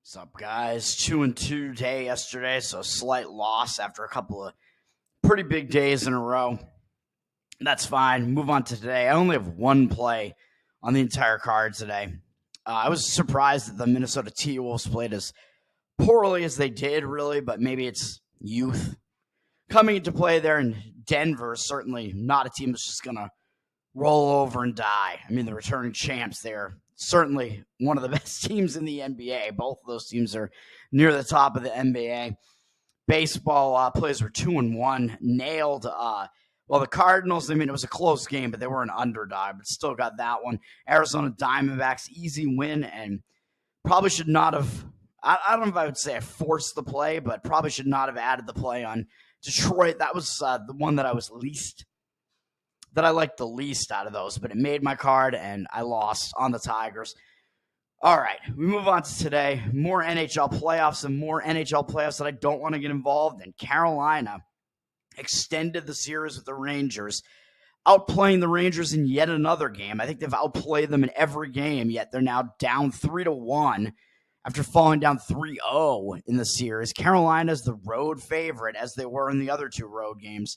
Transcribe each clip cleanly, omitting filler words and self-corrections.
What's up, guys? 2-2 day yesterday, so a slight loss after a couple of pretty big days in a row. That's fine. Move on to today. I only have one play on the entire card today. I was surprised that the Minnesota T-Wolves played as poorly as they did, really, but maybe it's youth coming into play there in Denver. Is certainly not a team that's just going to roll over and die. I mean, the returning champs there. Certainly one of the best teams in the NBA. Both of those teams are near the top of the NBA. Baseball players were 2-1, nailed. The Cardinals, it was a close game, but they were an underdog, but still got that one. Arizona Diamondbacks, easy win, and probably should not have, I don't know if I would say I forced the play, but probably should not have added the play on Detroit. That was the one that I liked the least out of those, but it made my card, and I lost on the Tigers. All right, we move on to today. More NHL playoffs and more NHL playoffs that I don't want to get involved in. Carolina extended the series with the Rangers, outplaying the Rangers in yet another game. I think they've outplayed them in every game, yet they're now down 3-1 after falling down 3-0 in the series. Carolina's the road favorite, as they were in the other two road games.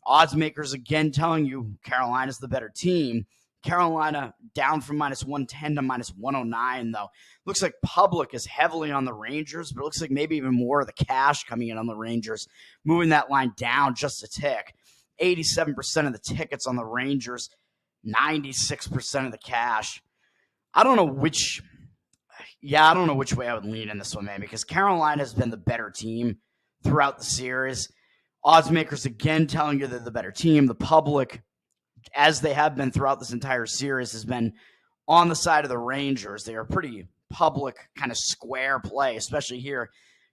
Odds makers again telling you Carolina's the better team. Carolina down from -110 to -109, though. Looks like public is heavily on the Rangers, but it looks like maybe even more of the cash coming in on the Rangers, moving that line down just a tick. 87% of the tickets on the Rangers, 96% of the cash. I don't know which way I would lean in this one, man, because Carolina has been the better team throughout the series. Odds makers again telling you they're the better team. The public, as they have been throughout this entire series, has been on the side of the Rangers. They are pretty public, kind of square play, especially here,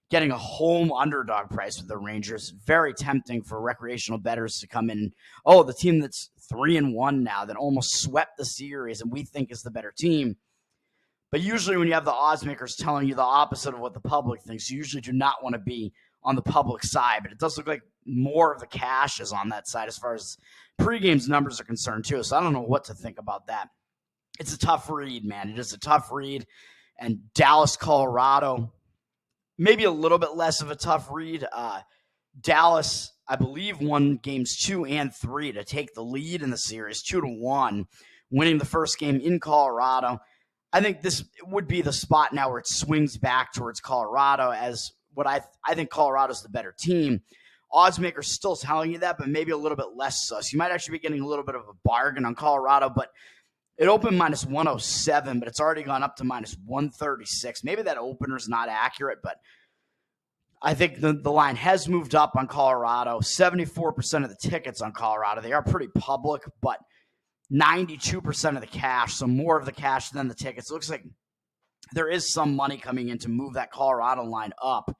getting a home underdog price with the Rangers. Very tempting for recreational bettors to come in. Oh, the team that's 3-1 now that almost swept the series and we think is the better team. But usually when you have the odds makers telling you the opposite of what the public thinks, you usually do not want to be on the public side. But it does look like more of the cash is on that side as far as pregame's numbers are concerned too. So I don't know what to think about that. It's a tough read, man. It is a tough read. And Dallas, Colorado, maybe a little bit less of a tough read. Dallas, I believe, won games 2 and 3 to take the lead in the series, 2-1, winning the first game in Colorado. I think this would be the spot now where it swings back towards Colorado as what I think Colorado's the better team. Odds makers still telling you that, but maybe a little bit less so. So you might actually be getting a little bit of a bargain on Colorado, but it opened -107, but it's already gone up to -136. Maybe that opener's not accurate, but I think the line has moved up on Colorado. 74% of the tickets on Colorado. They are pretty public, but 92% of the cash, so more of the cash than the tickets. It looks like there is some money coming in to move that Colorado line up.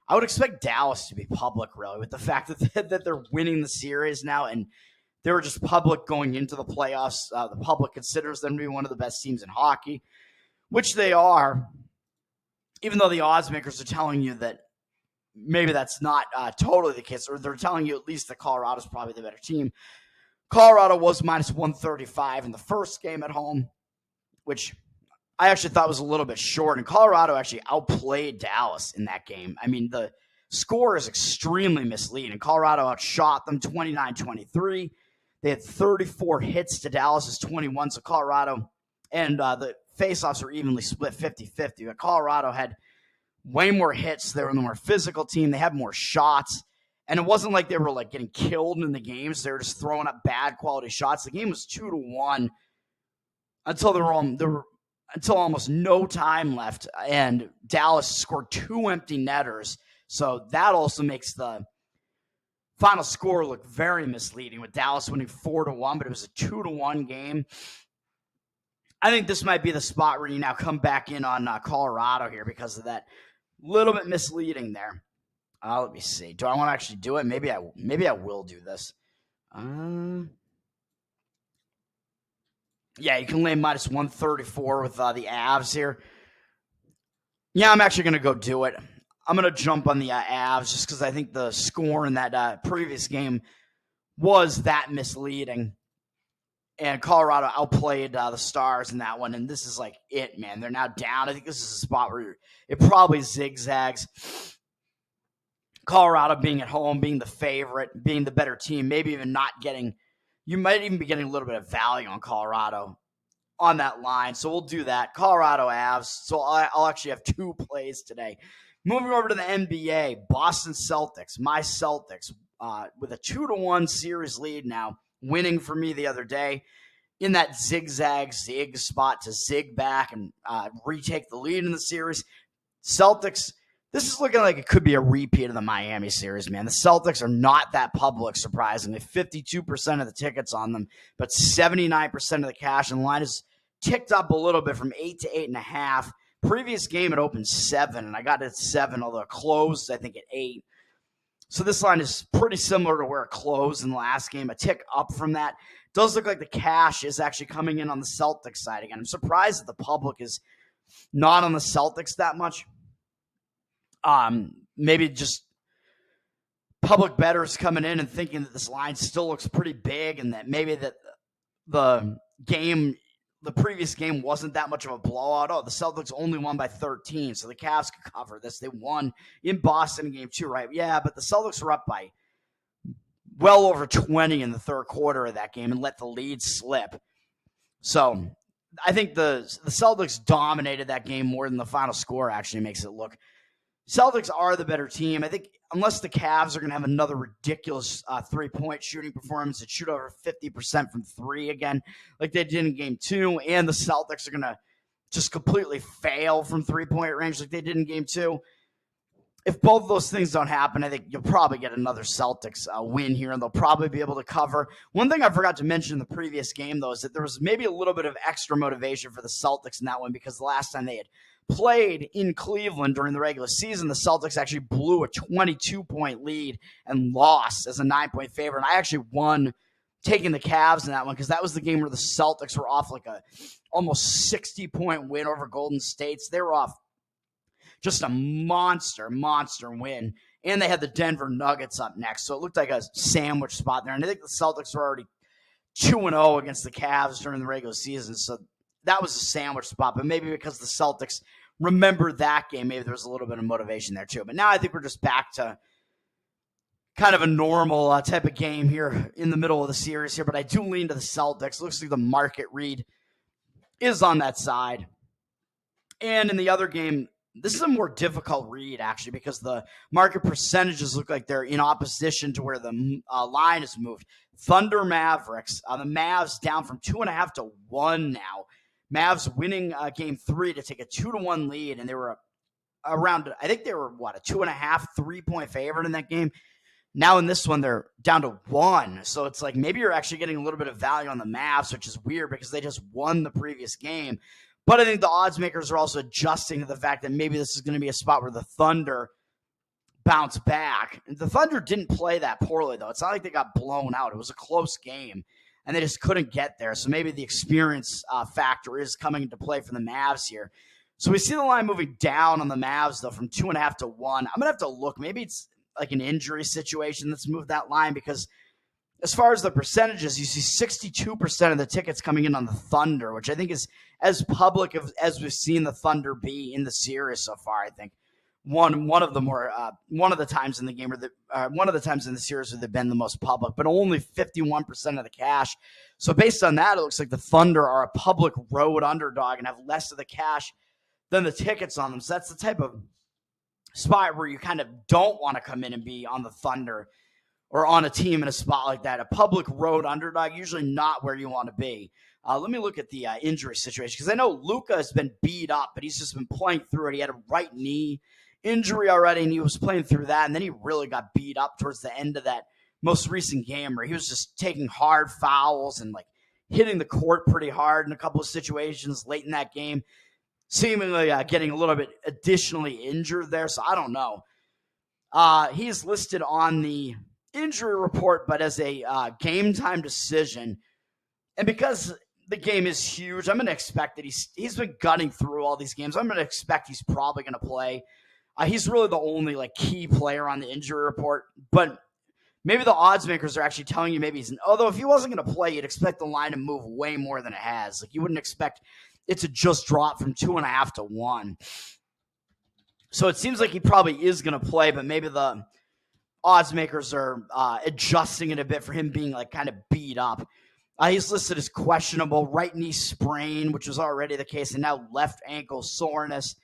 I would expect Dallas to be public, really, with the fact that they're winning the series now, and they were just public going into the playoffs. The public considers them to be one of the best teams in hockey, which they are, even though the odds makers are telling you that maybe that's not totally the case, or they're telling you at least that Colorado's probably the better team. Colorado was -135 in the first game at home, which I actually thought was a little bit short, and Colorado actually outplayed Dallas in that game. I mean, the score is extremely misleading. Colorado outshot them 29-23. They had 34 hits to Dallas's 21, so Colorado and the faceoffs were evenly split 50-50. But Colorado had way more hits. They were the more physical team. They had more shots. And it wasn't like they were like getting killed in the games. They were just throwing up bad quality shots. The game was 2-1 until almost no time left, and Dallas scored 2 empty netters. So that also makes the final score look very misleading, with Dallas winning 4-1, but it was a 2-1 game. I think this might be the spot where you now come back in on Colorado here because of that little bit misleading there. Let me see. Do I want to actually do it? Maybe I will do this. Yeah, you can lay -134 with the Avs here. Yeah, I'm actually going to go do it. I'm going to jump on the Avs just because I think the score in that previous game was that misleading. And Colorado outplayed the Stars in that one, and this is like it, man. They're now down. I think this is a spot where it probably zigzags. Colorado being at home, being the favorite, being the better team, maybe even not getting – you might even be getting a little bit of value on Colorado on that line. So we'll do that. Colorado Avs. So I'll actually have 2 plays today. Moving over to the NBA, Boston Celtics, my Celtics, with a 2-1 series lead now, winning for me the other day in that zig spot to zig back and retake the lead in the series. Celtics, this is looking like it could be a repeat of the Miami series, man. The Celtics are not that public, surprisingly. 52% of the tickets on them, but 79% of the cash. And the line is ticked up a little bit from 8 to 8.5. Previous game, it opened 7, and I got it at 7, although it closed, I think, at 8. So this line is pretty similar to where it closed in the last game, a tick up from that. Does look like the cash is actually coming in on the Celtics side again. I'm surprised that the public is not on the Celtics that much. Maybe just public bettors coming in and thinking that this line still looks pretty big and that maybe that the previous game wasn't that much of a blowout. Oh, the Celtics only won by 13, so the Cavs could cover this. They won in Boston in game 2, right? Yeah, but the Celtics were up by well over 20 in the third quarter of that game and let the lead slip. So I think the Celtics dominated that game more than the final score actually makes it look. Celtics are the better team. I think unless the Cavs are going to have another ridiculous three-point shooting performance and shoot over 50% from 3 again, like they did in game 2, and the Celtics are going to just completely fail from three-point range like they did in game 2. If both of those things don't happen, I think you'll probably get another Celtics win here, and they'll probably be able to cover. One thing I forgot to mention in the previous game, though, is that there was maybe a little bit of extra motivation for the Celtics in that one because the last time they had played in Cleveland during the regular season, the Celtics actually blew a 22-point lead and lost as a 9-point favorite. And I actually won taking the Cavs in that one because that was the game where the Celtics were off like a almost 60-point win over Golden State. They were off just a monster win. And they had the Denver Nuggets up next. So it looked like a sandwich spot there. And I think the Celtics were already 2-0 against the Cavs during the regular season. So that was a sandwich spot. But maybe because the Celtics remembered that game, maybe there was a little bit of motivation there too. But now I think we're just back to kind of a normal type of game here in the middle of the series here. But I do lean to the Celtics. Looks like the market read is on that side. And in the other game, this is a more difficult read, actually, because the market percentages look like they're in opposition to where the line is moved. Thunder Mavericks. The Mavs down from 2.5 to 1 now. Mavs winning game 3 to take a 2-1 lead, and they were around, I think they were, a 2.5, 3-point favorite in that game. Now in this one, they're down to 1. So it's like maybe you're actually getting a little bit of value on the Mavs, which is weird because they just won the previous game. But I think the odds makers are also adjusting to the fact that maybe this is going to be a spot where the Thunder bounce back. The Thunder didn't play that poorly, though. It's not like they got blown out. It was a close game, and they just couldn't get there. So maybe the experience factor is coming into play for the Mavs here. So we see the line moving down on the Mavs, though, from 2.5 to 1. I'm going to have to look. Maybe it's like an injury situation that's moved that line because as far as the percentages, you see 62% of the tickets coming in on the Thunder, which I think is as public as we've seen the Thunder be in the series so far. I think one of the times in the game one of the times in the series where they've been the most public, but only 51% of the cash. So based on that, it looks like the Thunder are a public road underdog and have less of the cash than the tickets on them. So that's the type of spot where you kind of don't want to come in and be on the Thunder or on a team in a spot like that. A public road underdog, usually not where you want to be. Let me look at the injury situation because I know Luka has been beat up, but he's just been playing through it. He had a right knee injury already, and he was playing through that, and then he really got beat up towards the end of that most recent game where he was just taking hard fouls and like hitting the court pretty hard in a couple of situations late in that game, seemingly getting a little bit additionally injured there. So I don't know. He's listed on the injury report, but as a game time decision. And because the game is huge, I'm going to expect that he's been gunning through all these games. I'm going to expect he's probably going to play. He's really the only like key player on the injury report, but maybe the odds makers are actually telling you maybe although if he wasn't going to play, you'd expect the line to move way more than it has. Like, you wouldn't expect it to just drop from 2.5 to 1. So it seems like he probably is going to play, but maybe the odds makers are adjusting it a bit for him being like kind of beat up. He's listed as questionable, right knee sprain, which was already the case, and now left ankle soreness.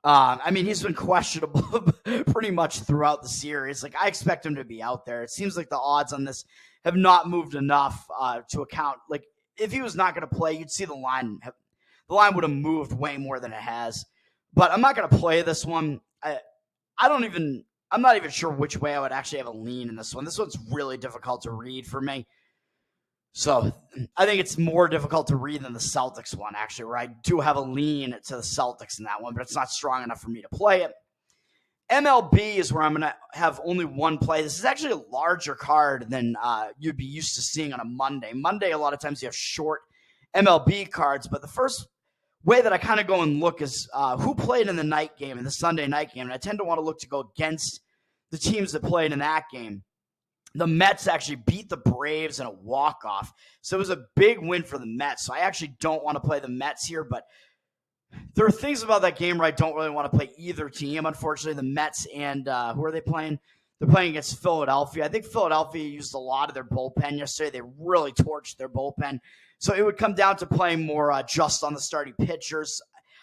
He's been questionable pretty much throughout the series. Like, I expect him to be out there. It seems like the odds on this have not moved enough to account. Like, if he was not going to play, you'd see the line. The line would have moved way more than it has. But I'm not going to play this one. I'm not even sure which way I would actually have a lean in this one. This one's really difficult to read for me. So I think it's more difficult to read than the Celtics one, actually, where I do have a lean to the Celtics in that one, but it's not strong enough for me to play it. MLB is where I'm going to have only one play. This is actually a larger card than you'd be used to seeing on a Monday. Monday, a lot of times you have short MLB cards, but the first way that I kind of go and look is who played in the night game, in the Sunday night game, and I tend to want to look to go against the teams that played in that game. The Mets actually beat the Braves in a walk-off, so it was a big win for the Mets. So I actually don't want to play the Mets here, but there are things about that game where I don't really want to play either team. Unfortunately, the Mets and who are they playing? They're playing against Philadelphia. I think Philadelphia used a lot of their bullpen yesterday. They really torched their bullpen. So it would come down to playing more just on the starting pitchers.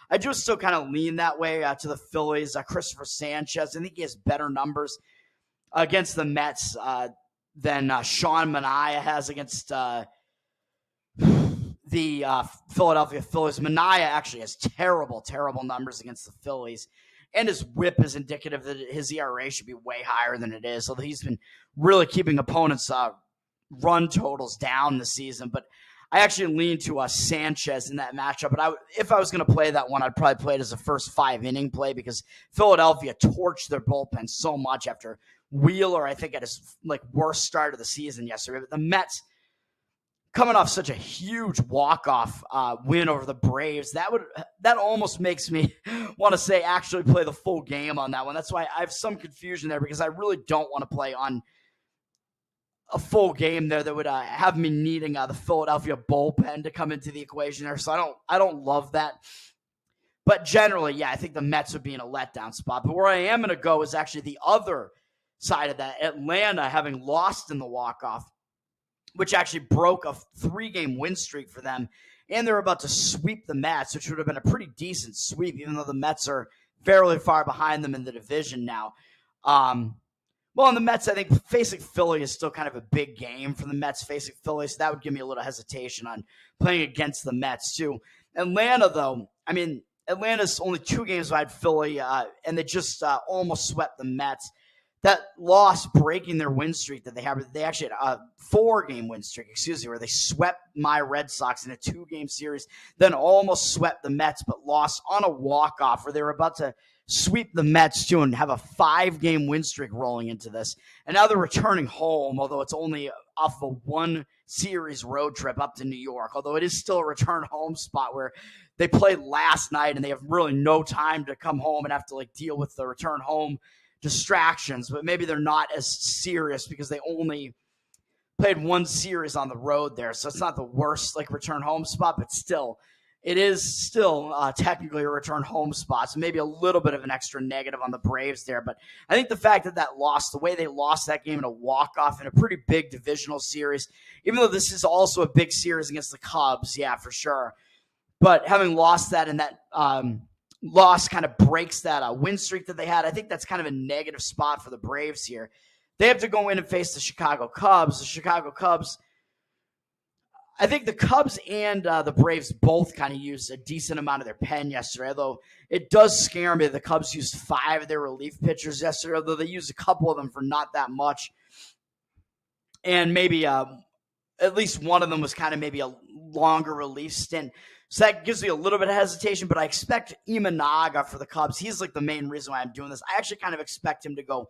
I do still kind of lean that way to the Phillies. Christopher Sanchez, I think he has better numbers against the Mets than Sean Manaea has against the Philadelphia Phillies. Manaea actually has terrible numbers against the Phillies, and his whip is indicative that his ERA should be way higher than it is. So he's been really keeping opponents' run totals down this season. But I actually lean to Sanchez in that matchup. But if I was going to play that one, I'd probably play it as a first 5-inning play because Philadelphia torched their bullpen so much after Wheeler, I think, at his worst start of the season yesterday. But the Mets, coming off such a huge walk-off win over the Braves, that almost makes me want to say actually play the full game on that one. That's why I have some confusion there because I really don't want to play on a full game there that would have me needing the Philadelphia bullpen to come into the equation there. So I don't love that. But generally, yeah, I think the Mets would be in a letdown spot. But where I am going to go is actually the other side of that. Atlanta having lost in the walk-off, which actually broke a 3-game win streak for them. And they're about to sweep the Mets, which would have been a pretty decent sweep, even though the Mets are fairly far behind them in the division now. Well, in the Mets, I think facing Philly is still kind of a big game for the Mets facing Philly, so that would give me a little hesitation on playing against the Mets, too. Atlanta, though, Atlanta's only 2 games behind Philly, and they just almost swept the Mets. That loss breaking their win streak that they have, they actually had a 4-game win streak, where they swept my Red Sox in a 2-game series, then almost swept the Mets, but lost on a walk-off where they were about to sweep the Mets too and have a 5-game win streak rolling into this. And now they're returning home, although it's only off of a 1-series road trip up to New York, although it is still a return home spot where they played last night and they have really no time to come home and have to deal with the return home distractions, but maybe they're not as serious because they only played 1 series on the road there. So it's not the worst return home spot, but still, it is still technically a return home spot. So maybe a little bit of an extra negative on the Braves there. But I think the fact that loss, the way they lost that game in a walk-off in a pretty big divisional series, even though this is also a big series against the Cubs, yeah, for sure. But having lost that and that loss kind of breaks that win streak that they had. I think that's kind of a negative spot for the Braves here. They have to go in and face the Chicago Cubs. The Chicago Cubs, I think the Cubs and the Braves both kind of used a decent amount of their pen yesterday, although it does scare me the Cubs used 5 of their relief pitchers yesterday, although they used a couple of them for not that much. And maybe at least one of them was kind of maybe a longer relief stint. So that gives me a little bit of hesitation, but I expect Imanaga for the Cubs. He's the main reason why I'm doing this. I actually kind of expect him to go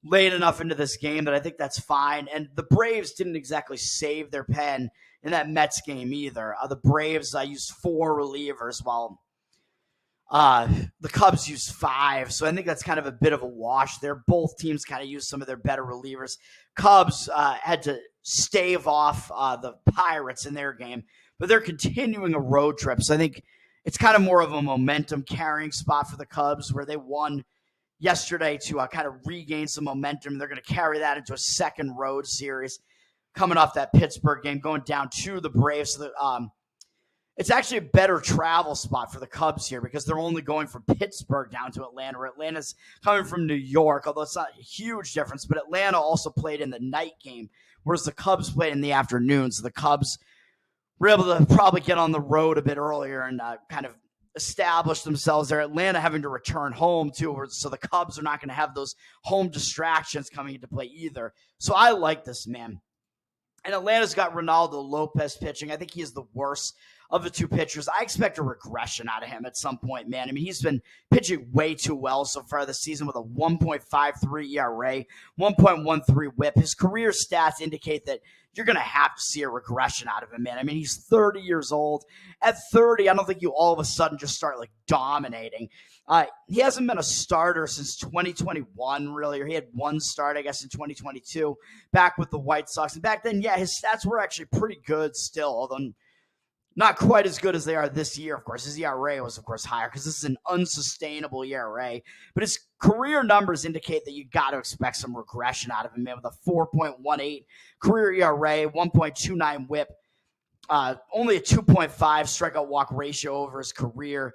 late enough into this game that I think that's fine. And the Braves didn't exactly save their pen in that Mets game either. The Braves used 4 relievers while The Cubs used 5, so I think that's kind of a bit of a wash there. Both teams kind of used some of their better relievers. Cubs had to stave off the Pirates in their game, but they're continuing a road trip, so I think it's kind of more of a momentum carrying spot for the Cubs, where they won yesterday to kind of regain some momentum. They're going to carry that into a second road series coming off that Pittsburgh game, going down to the Braves. So it's actually a better travel spot for the Cubs here because they're only going from Pittsburgh down to Atlanta, where Atlanta's coming from New York, although it's not a huge difference. But Atlanta also played in the night game, whereas the Cubs played in the afternoon. So the Cubs were able to probably get on the road a bit earlier and kind of establish themselves there. Atlanta having to return home too, so the Cubs are not going to have those home distractions coming into play either. So I like this, man. And Atlanta's got Ronaldo Lopez pitching. I think he is the worst of the two pitchers. I expect a regression out of him at some point, man. I mean, he's been pitching way too well so far this season with a 1.53 ERA, 1.13 whip. His career stats indicate that you're going to have to see a regression out of him, man. I mean, he's 30 years old. At 30, I don't think you all of a sudden just start like dominating. He hasn't been a starter since 2021, really, or he had one start, I guess, in 2022, back with the White Sox. And back then, yeah, his stats were actually pretty good still, although not quite as good as they are this year, of course. His ERA was, of course, higher because this is an unsustainable ERA. But his career numbers indicate that you got to expect some regression out of him, man, with a 4.18 career ERA, 1.29 whip, only a 2.5 strikeout walk ratio over his career,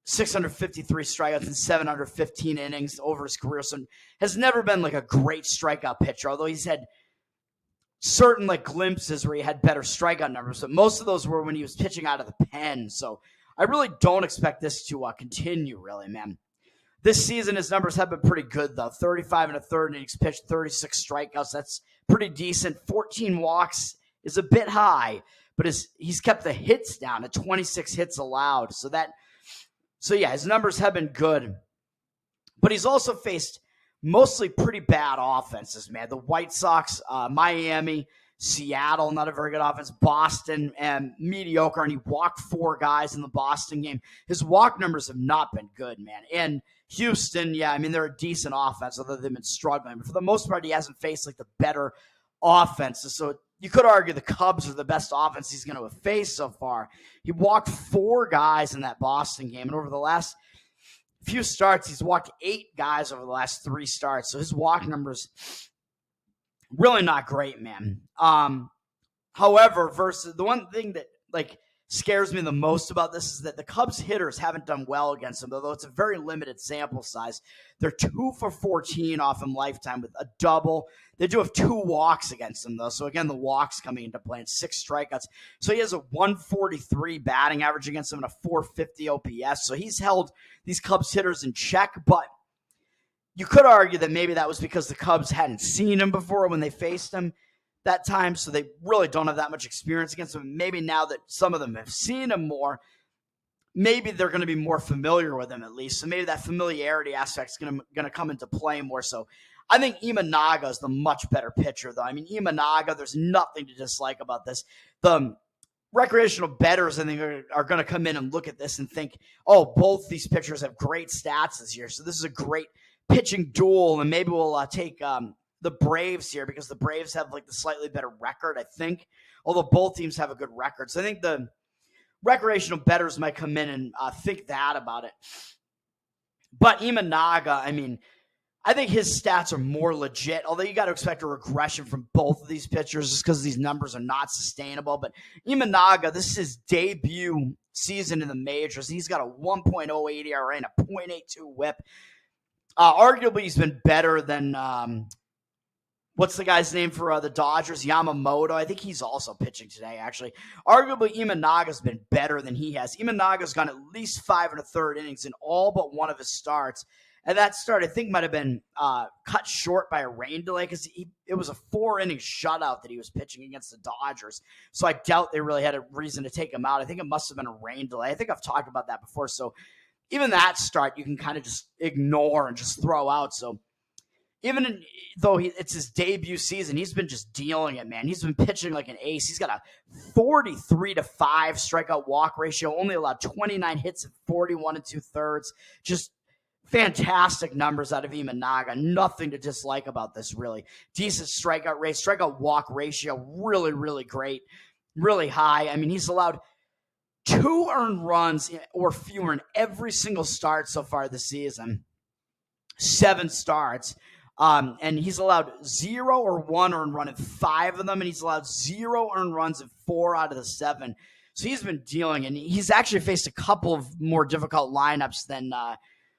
653 strikeouts in 715 innings over his career. So has never been like a great strikeout pitcher, although he's had certain like glimpses where he had better strikeout numbers, but most of those were when he was pitching out of the pen. So I really don't expect this to continue, really, man. This season, his numbers have been pretty good, though. 35 and a third innings pitched, 36 strikeouts. That's pretty decent. 14 walks is a bit high, but he's kept the hits down to 26 hits allowed. So yeah, his numbers have been good, but he's also faced mostly pretty bad offenses, man. The White Sox, Miami, Seattle, not a very good offense. Boston, and mediocre, and he walked 4 guys in the Boston game. His walk numbers have not been good, man. And Houston, yeah, I mean, they're a decent offense, although they've been struggling. But for the most part, he hasn't faced like the better offenses. So you could argue the Cubs are the best offense he's going to have faced so far. He walked 4 guys in that Boston game, and over the last few starts, he's walked 8 guys over the last 3 starts. So his walk numbers really not great, man. However, versus the one thing that like scares me the most about this is that the Cubs hitters haven't done well against him, although it's a very limited sample size. They're 2 for 14 off him lifetime with a double. They do have 2 walks against him, though. So again, the walks coming into play and 6 strikeouts. So he has a 143 batting average against him and a 450 OPS. So he's held these Cubs hitters in check, but you could argue that maybe that was because the Cubs hadn't seen him before when they faced him that time, so they really don't have that much experience against him. Maybe now that some of them have seen him more, maybe they're going to be more familiar with him at least. So maybe that familiarity aspect is going to come into play more. So I think Imanaga is the much better pitcher, though. I mean, Imanaga, there's nothing to dislike about this. The recreational bettors, I think, are going to come in and look at this and think, oh, both these pitchers have great stats this year, so this is a great pitching duel, and maybe we'll take the Braves here because the Braves have like the slightly better record, I think, although both teams have a good record. So I think the recreational bettors might come in and think that about it. But Imanaga, I mean, I think his stats are more legit, although you got to expect a regression from both of these pitchers just because these numbers are not sustainable. But Imanaga, this is his debut season in the majors. He's got a 1.08 ERA and a .82 whip. Arguably, he's been better than what's the guy's name for the Dodgers? Yamamoto. I think he's also pitching today, actually. Arguably, Imanaga's been better than he has. Imanaga's gone at least 5 1/3 innings in all but one of his starts. And that start, I think, might have been cut short by a rain delay because it was a 4-inning shutout that he was pitching against the Dodgers. So I doubt they really had a reason to take him out. I think it must have been a rain delay. I think I've talked about that before. So even that start, you can kind of just ignore and just throw out. So though it's his debut season, he's been just dealing it, man. He's been pitching like an ace. He's got a 43-5 strikeout walk ratio, only allowed 29 hits at 41 and 2/3. Just fantastic numbers out of Imanaga. Nothing to dislike about this, really. Decent strikeout rate, strikeout walk ratio, really, really great, really high. I mean, he's allowed 2 earned runs or fewer in every single start so far this season. 7 starts. And he's allowed 0 or 1 earned run in 5 of them, and he's allowed 0 earned runs in 4 out of the 7. So he's been dealing, and he's actually faced a couple of more difficult lineups than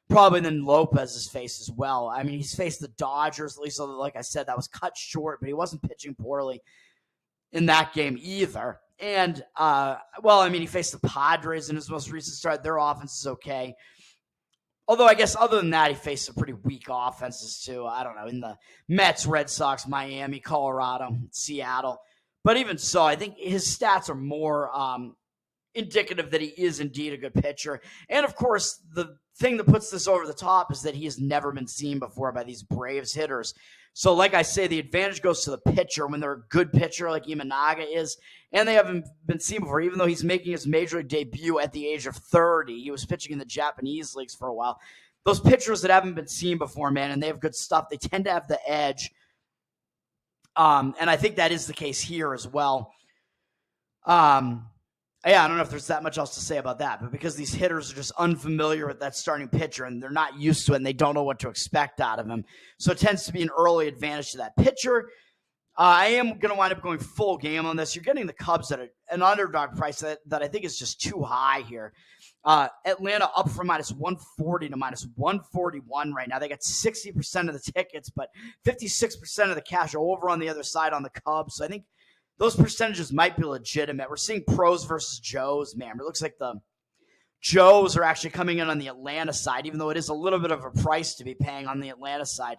probably than Lopez has faced as well. I mean, he's faced the Dodgers, at least, like I said, that was cut short, but he wasn't pitching poorly in that game either. And, he faced the Padres in his most recent start. Their offense is okay. Although I guess other than that, he faced some pretty weak offenses too. I don't know, in the Mets, Red Sox, Miami, Colorado, Seattle. But even so, I think his stats are more indicative that he is indeed a good pitcher. And of course, the thing that puts this over the top is that he has never been seen before by these Braves hitters. So like I say, the advantage goes to the pitcher when they're a good pitcher like Imanaga is, and they haven't been seen before, even though he's making his major league debut at the age of 30. He was pitching in the Japanese leagues for a while. Those pitchers that haven't been seen before, man, and they have good stuff, they tend to have the edge. And I think that is the case here as well. I don't know if there's that much else to say about that, but because these hitters are just unfamiliar with that starting pitcher and they're not used to it and they don't know what to expect out of him. So it tends to be an early advantage to that pitcher. I am going to wind up going full game on this. You're getting the Cubs at an underdog price that I think is just too high here. Atlanta up from minus 140 to minus 141 right now. They got 60% of the tickets, but 56% of the cash over on the other side on the Cubs. So I think those percentages might be legitimate. We're seeing pros versus Joes, man. It looks like the Joes are actually coming in on the Atlanta side, even though it is a little bit of a price to be paying on the Atlanta side.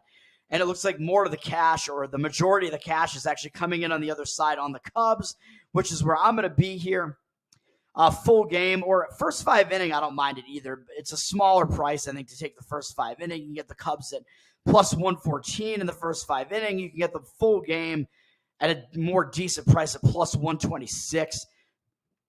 And it looks like more of the cash, or the majority of the cash, is actually coming in on the other side on the Cubs, which is where I'm going to be here. Full game, or first 5 inning, I don't mind it either. It's a smaller price, I think, to take the first 5 inning. You can get the Cubs at plus 114 in the first 5 inning. You can get the full game at a more decent price at plus 126.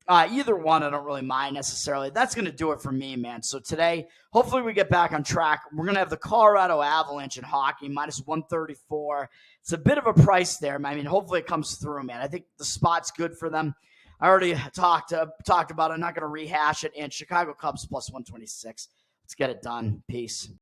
Either one, I don't really mind necessarily. That's going to do it for me, man. So today, hopefully we get back on track. We're going to have the Colorado Avalanche in hockey, minus 134. It's a bit of a price there. I mean, hopefully it comes through, man. I think the spot's good for them. I already talked about it. I'm not going to rehash it. And Chicago Cubs plus 126. Let's get it done. Peace.